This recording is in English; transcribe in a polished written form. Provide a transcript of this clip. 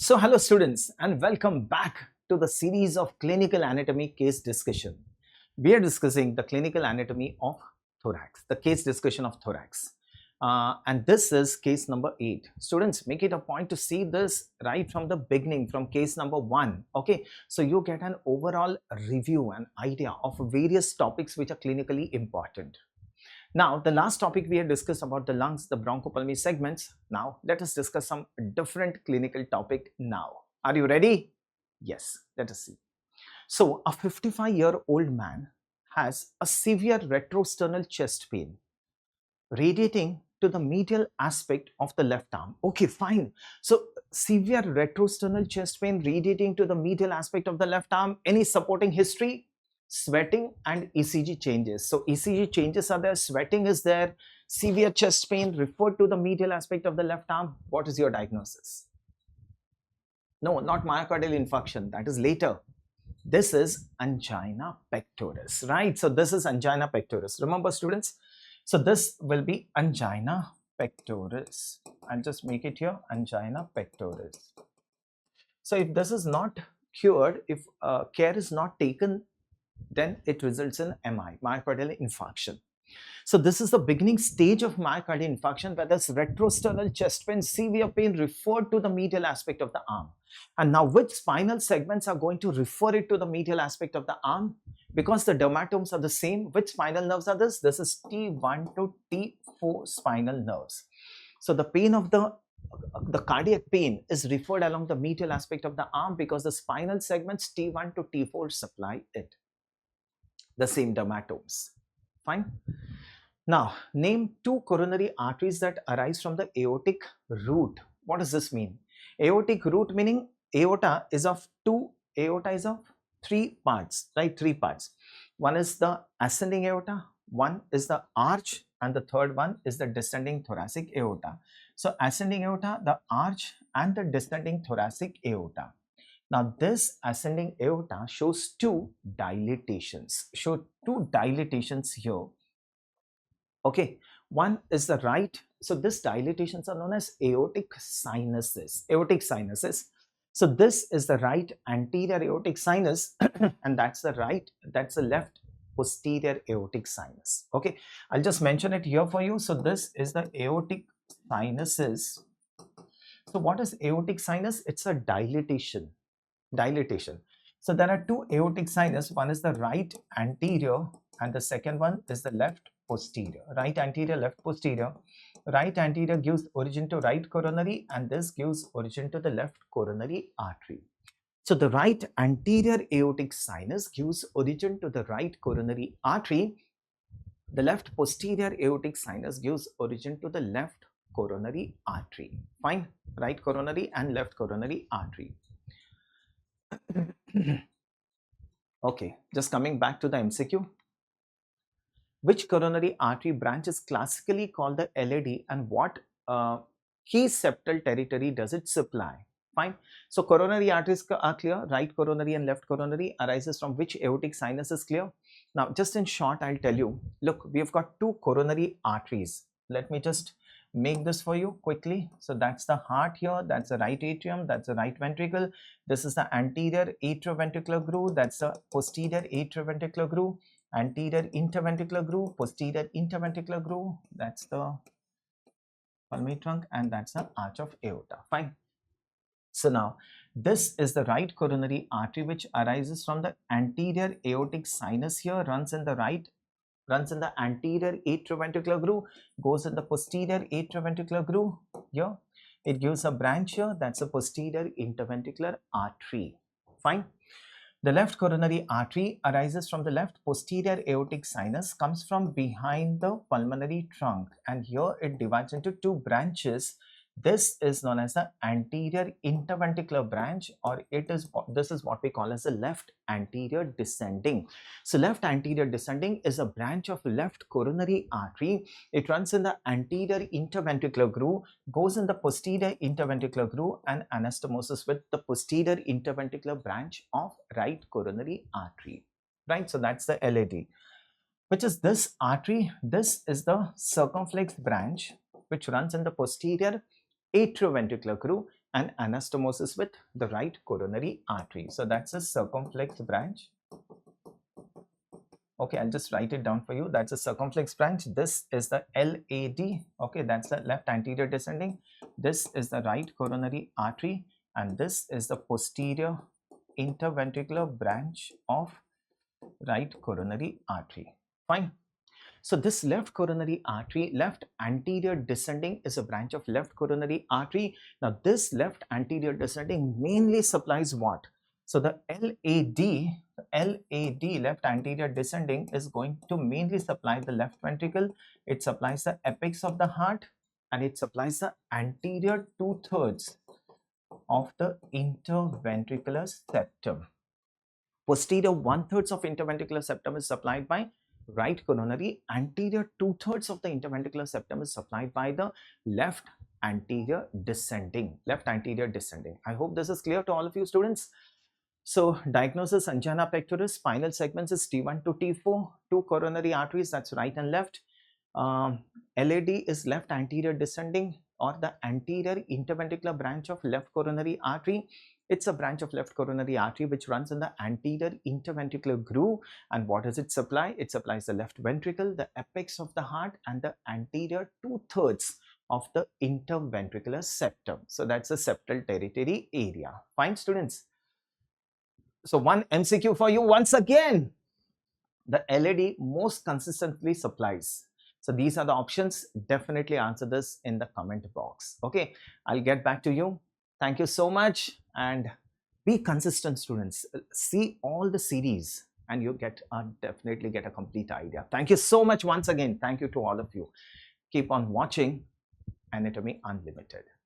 So hello students and welcome back to the series of clinical anatomy case discussion. We are discussing the clinical anatomy of thorax, the case discussion of thorax. And this is case number 8. Students, make it a point to see this right from the beginning, from case number 1. Okay, so you get an overall review and idea of various topics which are clinically important. Now, the last topic we had discussed about the lungs, the bronchopulmonary segments. Now, let us discuss some different clinical topic now. Are you ready? Yes, let us see. So, a 55-year-old man has a severe retrosternal chest pain radiating to the medial aspect of the left arm. Okay, fine. So, severe retrosternal chest pain radiating to the medial aspect of the left arm. Any supporting history? Sweating and ECG changes. So ECG changes are there, sweating is there, severe chest pain referred to the medial aspect of the left arm. What is your diagnosis? No, not myocardial infarction, that is later. This is angina pectoris, right? So this is angina pectoris. Remember students? So this will be angina pectoris. I'll just make it here, angina pectoris. So if this is not cured, if care is not taken, then it results in MI, myocardial infarction. So this is the beginning stage of myocardial infarction, where there's retrosternal chest pain, severe pain referred to the medial aspect of the arm. And now which spinal segments are going to refer it to the medial aspect of the arm? Because the dermatomes are the same, which spinal nerves are this? This is T1 to T4 spinal nerves. So the pain of the cardiac pain is referred along the medial aspect of the arm because the spinal segments T1 to T4 supply it. The same dermatomes. Fine. Now, name 2 coronary arteries that arise from the aortic root. What does this mean? Aortic root meaning aorta is of 3 parts, right? 3 parts. One is the ascending aorta, one is the arch, and the third one is the descending thoracic aorta. So, ascending aorta, the arch, and the descending thoracic aorta. Now, this ascending aorta shows 2 dilatations. Show 2 dilatations here. Okay, one is the right. So, these dilatations are known as aortic sinuses. Aortic sinuses. So, this is the right anterior aortic sinus, and that's the left posterior aortic sinus. Okay, I'll just mention it here for you. So, this is the aortic sinuses. So, what is aortic sinus? It's a dilatation. So there are 2 aortic sinus. One is the right anterior and the second one is the left posterior. Right anterior, left posterior. Right anterior gives origin to right coronary and this gives origin to the left coronary artery. So the right anterior aortic sinus gives origin to the right coronary artery. The left posterior aortic sinus gives origin to the left coronary artery. Fine. Right coronary and left coronary artery. Okay, just coming back to the MCQ. Which coronary artery branch is classically called the LAD and what key septal territory does it supply? Fine. So coronary arteries are clear. Right coronary and left coronary arises from which aortic sinus is clear. Now, just in short, I'll tell you. Look, we've got 2 coronary arteries. Let me just make this for you quickly. So that's the heart here, that's the right atrium, that's the right ventricle. This is the anterior atrioventricular groove, that's the posterior atrioventricular groove, anterior interventricular groove, posterior interventricular groove, that's the pulmonary trunk, and that's the arch of aorta. Fine. So now this is the right coronary artery which arises from the anterior aortic sinus here, runs in the anterior atrioventricular groove, goes in the posterior atrioventricular groove here. It gives a branch here, that's a posterior interventricular artery. Fine. The left coronary artery arises from the left posterior aortic sinus, comes from behind the pulmonary trunk, and here it divides into 2 branches. This is known as the anterior interventricular branch, or this is what we call as the left anterior descending. So left anterior descending is a branch of left coronary artery. It runs in the anterior interventricular groove, goes in the posterior interventricular groove, and anastomosis with the posterior interventricular branch of right coronary artery. Right, so that's the LAD. Which is this artery? This is the circumflex branch which runs in the posterior atrioventricular groove and anastomosis with the right coronary artery. So that's a circumflex branch. Okay, I'll just write it down for you. That's a circumflex branch. This is the LAD. Okay, that's the left anterior descending. This is the right coronary artery, and this is the posterior interventricular branch of right coronary artery. Fine. So this left coronary artery, left anterior descending, is a branch of left coronary artery. Now this left anterior descending mainly supplies what? So the LAD, left anterior descending, is going to mainly supply the left ventricle. It supplies the apex of the heart, and it supplies the anterior 2/3 of the interventricular septum. Posterior 1/3 of interventricular septum is supplied by right coronary. Anterior 2/3 of the interventricular septum is supplied by the left anterior descending. I hope this is clear to all of you students. So diagnosis: angina pectoris. Spinal segments is T1 to T4. Two coronary arteries, that's right and left. LAD is left anterior descending, or the anterior interventricular branch of left coronary artery. It's a branch of left coronary artery which runs in the anterior interventricular groove. And what does it supply? It supplies the left ventricle, the apex of the heart, and the anterior 2/3 of the interventricular septum. So that's the septal territory area. Fine, students. So one MCQ for you once again. The LAD most consistently supplies. So these are the options. Definitely answer this in the comment box. Okay, I'll get back to you. Thank you so much, and be consistent, students. See all the series and you definitely get a complete idea. Thank you so much once again. Thank you to all of you. Keep on watching Anatomy Unlimited.